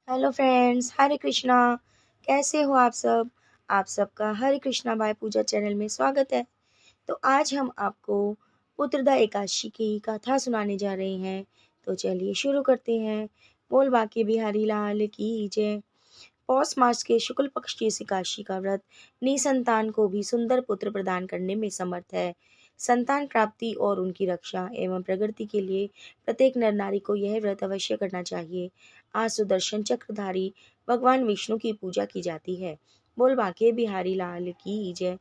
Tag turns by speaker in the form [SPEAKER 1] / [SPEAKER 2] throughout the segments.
[SPEAKER 1] Hello friends, हरे कृष्णा। कैसे हो आप सब? आप सबका हरे कृष्णा बाय पूजा चैनल में स्वागत है। तो आज हम आपको पुत्रदा एकादशी की कथा सुनाने जा रहे हैं। तो चलिए शुरू करते हैं। बोल बाके बिहारी लाल की जय। पौष मास के शुक्ल पक्ष की इस एकादशी का व्रत निसंतान को भी सुंदर पुत्र प्रदान करने में समर्थ है। संतान प्राप्ति और उनकी रक्षा एवं प्रगति के लिए प्रत्येक नर नारी को यह व्रत अवश्य करना चाहिए। आज सुदर्शन चक्रधारी भगवान विष्णु की पूजा की जाती है। बोल बाके बिहारी लाल की जय।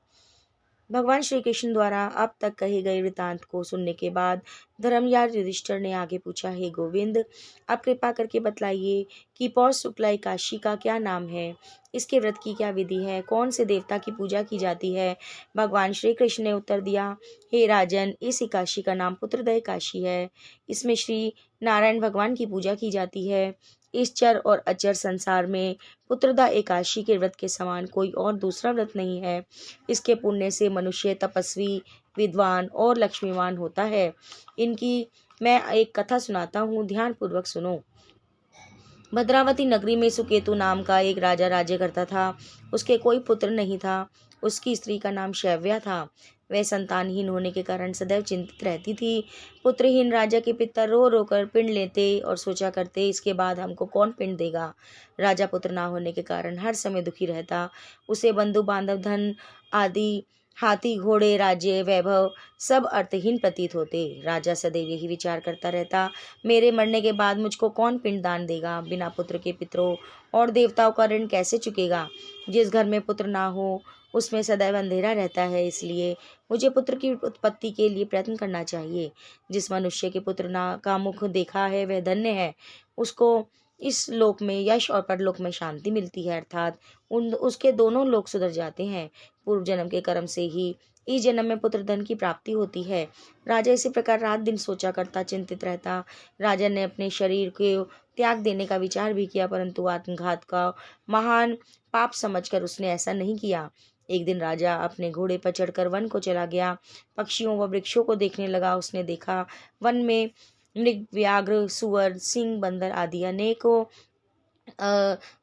[SPEAKER 1] भगवान श्री कृष्ण द्वारा अब तक कहे गए वृतांत को सुनने के बाद धर्मराज युधिष्ठिर ने आगे पूछा, हे गोविंद, आप कृपा करके बतलाइए कि पौष शुक्ला एकादशी का क्या नाम है, इसके व्रत की क्या विधि है, कौन से देवता की पूजा की जाती है। भगवान श्री कृष्ण ने उत्तर दिया, हे राजन, इस एकादशी का नाम पुत्रदा एकादशी है। इसमें श्री नारायण भगवान की पूजा की जाती है। इस चर और अचर संसार में पुत्रदा एकादशी के व्रत के समान कोई और दूसरा व्रत नहीं है। इसके पुण्य से मनुष्य तपस्वी, विद्वान और लक्ष्मीवान होता है। इनकी मैं एक कथा सुनाता हूँ, ध्यान पूर्वक सुनो। भद्रावती नगरी में सुकेतु नाम का एक राजा राज्य करता था। उसके कोई पुत्र नहीं था। उसकी स्त्री का नाम शैव्या था। वह संतानहीन होने के कारण सदैव चिंतित रहती थी। पुत्रहीन राजा के पिता रो रो कर पिंड लेते और सोचा करते, इसके बाद हमको कौन पिंड देगा। राजा पुत्र ना होने के कारण हर समय दुखी रहता। उसे बंधु बांधव, धन आदि, हाथी घोड़े, राज्य, वैभव सब अर्थहीन प्रतीत होते। राजा सदैव यही विचार करता रहता, मेरे मरने के बाद मुझको कौन पिंडदान देगा। बिना पुत्र के पितरों और देवताओं का ऋण कैसे चुकेगा। जिस घर में पुत्र ना हो उसमें सदैव अंधेरा रहता है, इसलिए मुझे पुत्र की उत्पत्ति के लिए प्रयत्न करना चाहिए। जिस मनुष्य के पुत्र ना का मुख देखा है वह धन्य है। उसको इस लोक में यश और परलोक में शांति मिलती है, अर्थात उसके दोनों लोक सुधर जाते हैं। पूर्व जन्म के कर्म से ही इस जन्म में पुत्र धन की प्राप्ति होती है। राजा इसी प्रकार रात दिन सोचा करता, चिंतित रहता। राजा ने अपने शरीर के त्याग देने का विचार भी किया, परंतु आत्मघात का महान पाप समझकर उसने ऐसा नहीं किया। एक दिन राजा अपने घोड़े पर चढ़कर वन को चला गया। पक्षियों व वृक्षों को देखने लगा। उसने देखा वन में मृग, व्याघ्र, सुअर, सिंह, बंदर आदि अनेकों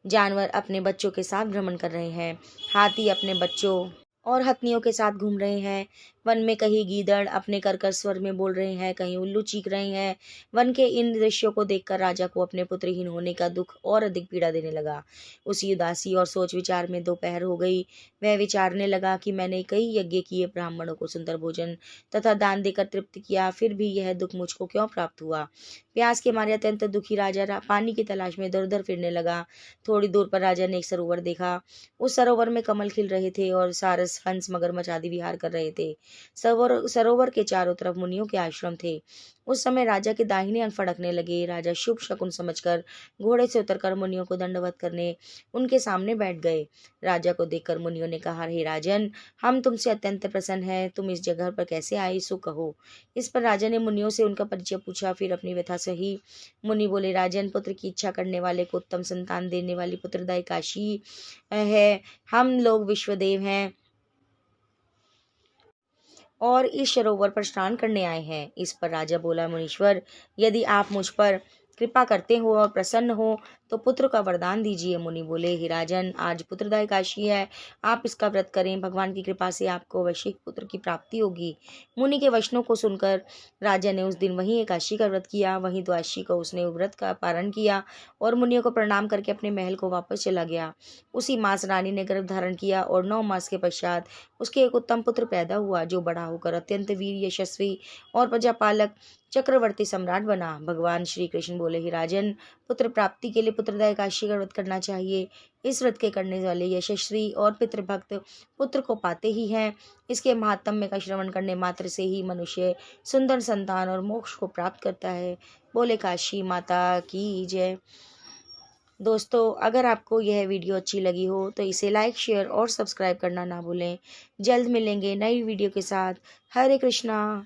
[SPEAKER 1] जानवर अपने बच्चों के साथ भ्रमण कर रहे हैं। हाथी अपने बच्चों और हथनियों के साथ घूम रहे हैं। वन में कहीं गीदड़ अपने कर्कश स्वर में बोल रहे हैं, कहीं उल्लू चीख रहे हैं। वन के इन दृश्यों को देखकर राजा को अपने पुत्रहीन होने का दुख और अधिक पीड़ा देने लगा। उसी उदासी और सोच विचार में दोपहर हो गई। वह विचारने लगा कि मैंने कई यज्ञ किए, ब्राह्मणों को सुंदर भोजन तथा दान देकर तृप्त किया, फिर भी यह दुख मुझको क्यों प्राप्त हुआ। प्यास के मारे अत्यंत दुखी राजा पानी की तलाश में इधर उधर फिरने लगा। थोड़ी दूर पर राजा ने एक सरोवर देखा। उस सरोवर में कमल खिल रहे थे और सारस, हंस, मगरमच्छ आदि विहार कर रहे थे। सरोवर के चारों तरफ मुनियों के आश्रम थे। उस समय राजा के दाहिने अंग फड़कने लगे। राजा शुभ शकुन समझकर घोड़े से उतरकर मुनियों को दंडवत करने उनके सामने बैठ गए। राजा को देखकर मुनियों ने कहा, हे राजन, हम तुमसे अत्यंत प्रसन्न हैं। तुम इस जगह पर कैसे आए, सो कहो। इस पर राजा ने मुनियों से उनका परिचय पूछा, फिर अपनी व्यथा सही। मुनि बोले, राजन, पुत्र की इच्छा करने वाले को उत्तम संतान देने वाली पुत्रदायी काशी है। हम लोग विश्वदेव हैं और इस सरोवर पर स्नान करने आए हैं। इस पर राजा बोला, मुनीश्वर, यदि आप मुझ पर कृपा करते हो और प्रसन्न हो तो पुत्र का वरदान दीजिए। मुनि बोले, हे राजन, आज पुत्रदा एकादशी है, आप इसका व्रत करें। भगवान की कृपा से आपको अवश्य पुत्र की प्राप्ति होगी। मुनि के वचनों को सुनकर राजा ने उस दिन वहीं एकादशी का व्रत किया। वहीं द्वादशी को उसने व्रत का पारण किया और मुनियों को प्रणाम करके अपने महल को वापस चला गया। उसी मास रानी ने गर्भ धारण किया और 9 मास के पश्चात उसके एक उत्तम पुत्र पैदा हुआ, जो बड़ा होकर अत्यंत वीर, यशस्वी और प्रजापालक चक्रवर्ती सम्राट बना। भगवान श्री कृष्ण बोले, ही राजन, पुत्र प्राप्ति के लिए पुत्रदा एकादशी का व्रत करना चाहिए। इस व्रत के करने वाले यशस्वी और पितृभक्त पुत्र को पाते ही हैं। इसके महात्म्य का श्रवण करने मात्र से ही मनुष्य सुंदर संतान और मोक्ष को प्राप्त करता है। बोले काशी माता की जय। दोस्तों, अगर आपको यह वीडियो अच्छी लगी हो तो इसे लाइक, शेयर और सब्सक्राइब करना ना भूलें। जल्द मिलेंगे नई वीडियो के साथ। हरे कृष्णा।